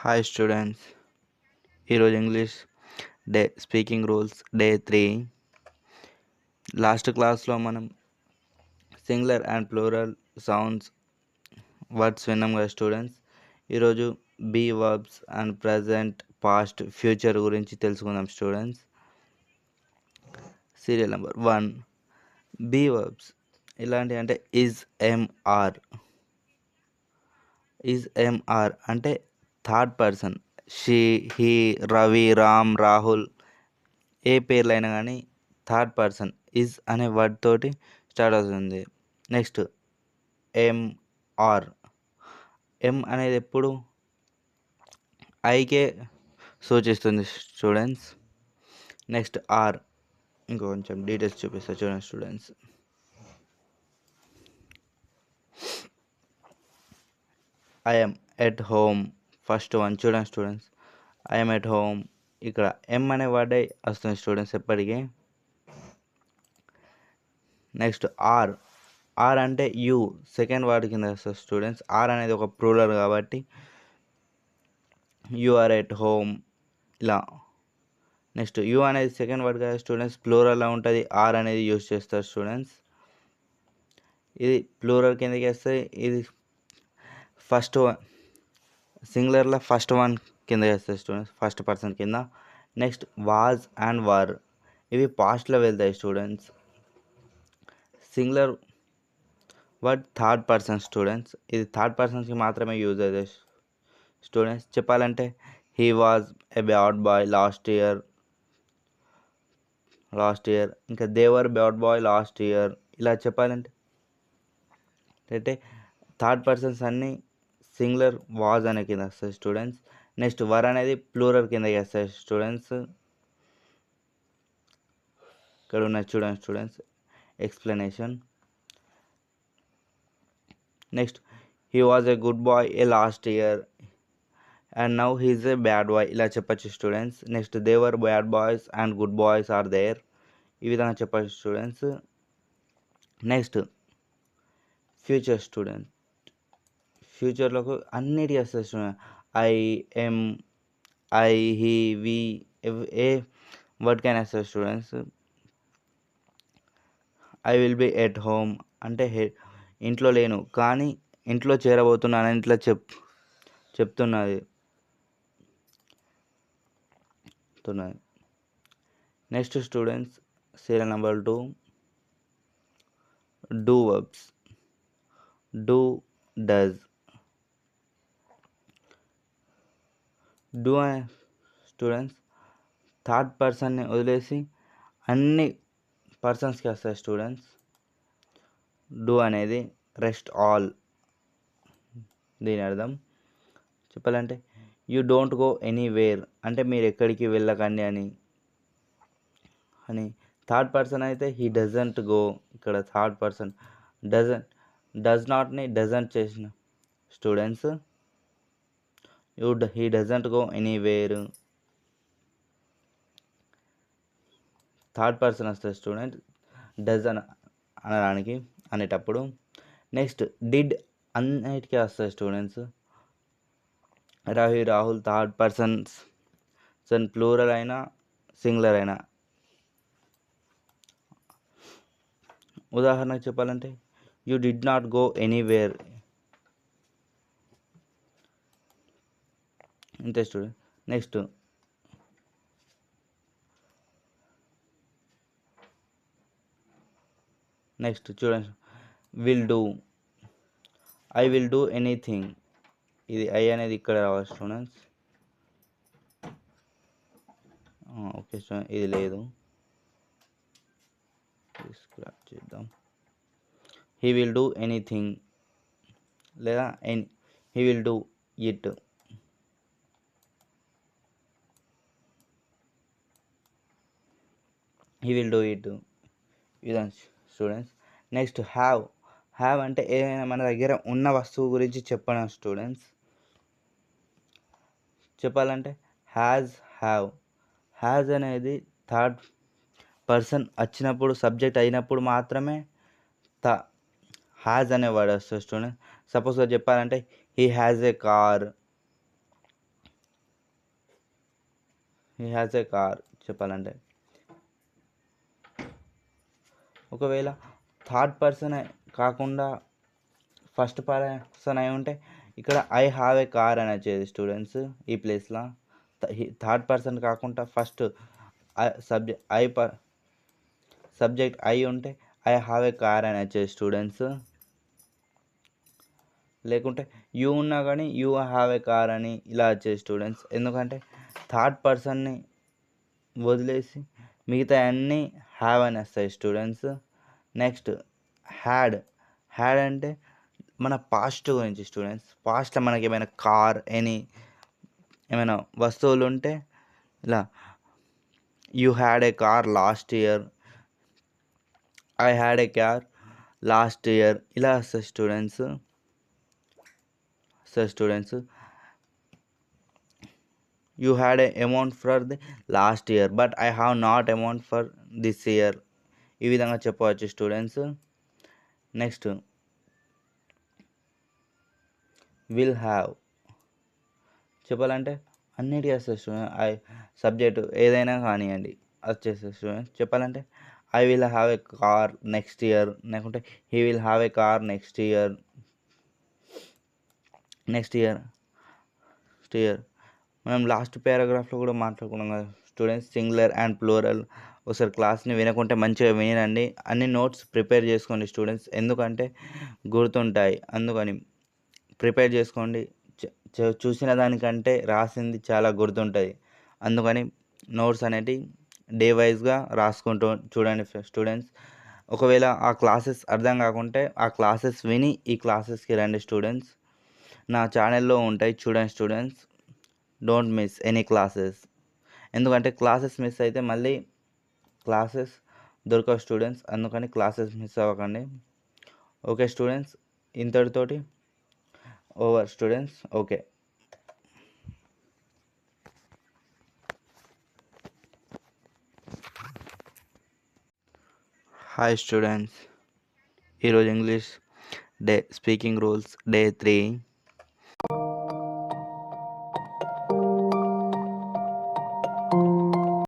Hi students, ఈరోజు English speaking rules day 3. Last క్లాస్లో మనం singular and plural sounds words విన్నాం కదా స్టూడెంట్స్. ఈరోజు be verbs and present, past, future గురించి తెలుసుకుందాం students. Serial number 1, be verbs ఇలాంటివి అంటే ఆర్ అంటే third person. She, he, Ravi, Ram, Rahul, ఏ పేర్లైనా కానీ థర్డ్ పర్సన్ ఈజ్ అనే వర్డ్ తోటి స్టార్ట్ అవుతుంది. నెక్స్ట్ ఆర్, ఎం అనేది ఎప్పుడు ఐకే సూచిస్తుంది స్టూడెంట్స్. నెక్స్ట్ ఆర్, ఇంకొంచెం డీటెయిల్స్ చూపిస్తా చూడండి students. I'm at home, first one చూడండి స్టూడెంట్స్. ఐఎమ్ ఎట్ హోమ్, ఇక్కడ ఎం అనే వర్డే వస్తుంది స్టూడెంట్స్ ఎప్పటికీ. నెక్స్ట్ ఆర్ అంటే యూ, సెకండ్ వర్డ్ కింద వస్తుంది స్టూడెంట్స్. ఆర్ అనేది ఒక ప్లూరల్ కాబట్టి యు ఆర్ ఎట్ హోమ్ ఇలా. నెక్స్ట్ యూ అనేది సెకండ్ వర్డ్ కదా స్టూడెంట్స్, ప్లూరల్లో ఉంటుంది, ఆర్ అనేది యూజ్ చేస్తారు స్టూడెంట్స్. ఇది ప్లూరల్ కిందకి వస్తే ఇది ఫస్ట్ వన్, సింగులర్లో ఫస్ట్ వన్ కింద వేస్తాయి స్టూడెంట్స్, ఫస్ట్ పర్సన్ కింద. నెక్స్ట్ వాజ్ అండ్ వర్, ఇవి పాస్ట్లో వెళ్తాయి students. Singular word third person students, ఇది థర్డ్ పర్సన్స్కి మాత్రమే యూజ్ అవుతాయి స్టూడెంట్స్. చెప్పాలంటే he was a bad boy last year, ఇంకా దేవర్ బ్యాడ్ బాయ్ లాస్ట్ ఇయర్, ఇలా చెప్పాలంటే అంటే థర్డ్ పర్సన్స్ అన్నీ సింగులర్ వాజ్ అనే కింద వస్తాయి స్టూడెంట్స్. నెక్స్ట్ వర్ అనేది ప్లూరల్ కిందకి వస్తాయి స్టూడెంట్స్. ఇక్కడ ఉన్నాయి చూడండి students explanation. Next he was a good boy a last year and now he's a bad boy, ఇలా చెప్పచ్చు students. Next they were bad boys and good boys are there, ఈ విధంగా చెప్పచ్చు స్టూడెంట్స్. నెక్స్ట్ ఫ్యూచర్ స్టూడెంట్, ఫ్యూచర్లోకి అన్నిటి వస్తాయి student. I, am, I, he, we, ఏ వర్డ్కైనా వస్తాయి students. I will be at home అంటే ఇంట్లో లేను కానీ ఇంట్లో చేరబోతున్నాను అని ఇట్లా చెప్తున్నది. Next students serial number 2, do verbs. Do, does. Do అనే స్టూడెంట్స్ థర్డ్ పర్సన్ని వదిలేసి అన్ని పర్సన్స్కి వస్తాయి స్టూడెంట్స్. డూ అనేది రెస్ట్ ఆల్, దీని అర్థం చెప్పాలంటే యూ డోంట్ గో ఎనీవేర్ అంటే మీరు ఎక్కడికి వెళ్ళకండి అని. థర్డ్ పర్సన్ అయితే హీ డజంట్ గో, ఇక్కడ థర్డ్ పర్సన్ డస్ నాట్ని డజంట్ చేసిన students. He doesn't go anywhere, third person వస్తుంది స్టూడెంట్ డజ్ అనడానికి అనేటప్పుడు. నెక్స్ట్ డిడ్ అన్నిటికీ వస్తుంది students. Ravi, Rahul third persons plural అయినా సింగులర్ అయినా. ఉదాహరణకు చెప్పాలంటే you did not go anywhere, ఇంతే స్టూడెంట్. నెక్స్ట్ చూడండి will do, I will do anything, ఇది ఐ అనేది ఇక్కడ రావాలి స్టూడెంట్స్. ఓకే స్టూడెంట్, ఇది లేదు, స్క్రాప్ చేద్దాం. హీ విల్ డూ ఎనీథింగ్ లేదా he will do it. He will do it, ఇదా స్టూడెంట్స్. నెక్స్ట్ హ్యావ్ అంటే ఏదైనా మన దగ్గర ఉన్న వస్తువు గురించి చెప్పడం స్టూడెంట్స్. చెప్పాలంటే హ్యాజ్ అనేది థర్డ్ పర్సన్ వచ్చినప్పుడు, సబ్జెక్ట్ అయినప్పుడు మాత్రమే హ్యాజ్ అనే వర్డ్ వస్తుంది స్టూడెంట్. సపోజ్గా చెప్పాలంటే he has a car, he has a car చెప్పాలంటే. ఒకవేళ థర్డ్ పర్సన్ కాకుండా ఫస్ట్ పర్సన్ అయి ఉంటే ఇక్కడ ఐ హ్యావ్ ఏ కార్ అని వచ్చేది స్టూడెంట్స్ ఈ ప్లేస్లో. థర్డ్ పర్సన్ కాకుండా ఫస్ట్ సబ్జెక్ట్ ఐ ఉంటే ఐ హ్యావ్ ఏ కార్ అని వచ్చేది స్టూడెంట్స్. లేకుంటే యూ ఉన్నా కానీ యూ హ్యావ్ ఏ కార్ అని ఇలా వచ్చేది స్టూడెంట్స్. ఎందుకంటే థర్డ్ పర్సన్ని వదిలేసి మిగతా అన్నీ హ్యావ్ అని వస్తాయి స్టూడెంట్స్. Next had. హ్యాడ్ అంటే మన పాస్ట్ గురించి స్టూడెంట్స్. పాస్ట్లో మనకి ఏమైనా కార్ ఏమైనా వస్తువులు ఉంటే ఇలా you had a car last year, I had a car last year ఇలా వస్తాయి students. You had a amount for the last year but I have not amount for this year ఈ విధంగా చెప్పవచ్చు స్టూడెంట్స్. నెక్స్ట్ విల్ హ్యావ్ చెప్పాలంటే అన్నిటికీ వస్తుంది student. Subject ఏదైనా కానివ్వండి వచ్చేస్తుంది స్టూడెంట్స్. చెప్పాలంటే I will have a car next year, లేకుంటే he will have a car next year. మనం లాస్ట్ పారాగ్రాఫ్లో కూడా మాట్లాడుకున్నాం కదా స్టూడెంట్స్, సింగులర్ అండ్ ప్లూరల్. ఒకసారి క్లాస్ని వినకుంటే మంచిగా వినండి, అన్ని నోట్స్ ప్రిపేర్ చేసుకోండి స్టూడెంట్స్, ఎందుకంటే గుర్తుంటాయి. అందుకని ప్రిపేర్ చేసుకోండి. చూసిన దానికంటే రాసింది చాలా గుర్తుంటుంది. అందుకని నోట్స్ అనేటివి డే వైజ్గా రాసుకుంటూ చూడండి స్టూడెంట్స్. ఒకవేళ ఆ క్లాసెస్ అర్థం కాకుంటే ఆ క్లాసెస్ విని ఈ క్లాసెస్కి రండి స్టూడెంట్స్. నా ఛానల్లో ఉంటాయి చూడండి students. Don't miss any classes. ఎందుకంటే క్లాసెస్ మిస్ అయితే మళ్ళీ క్లాసెస్ దొరకవు స్టూడెంట్స్. అందుకని క్లాసెస్ మిస్ అవ్వకండి. ఓకే స్టూడెంట్స్, ఇంతటితోటి over students. Okay. Hi students, ఈరోజు ఇంగ్లీష్ స్పీకింగ్ రూల్స్ డే 3.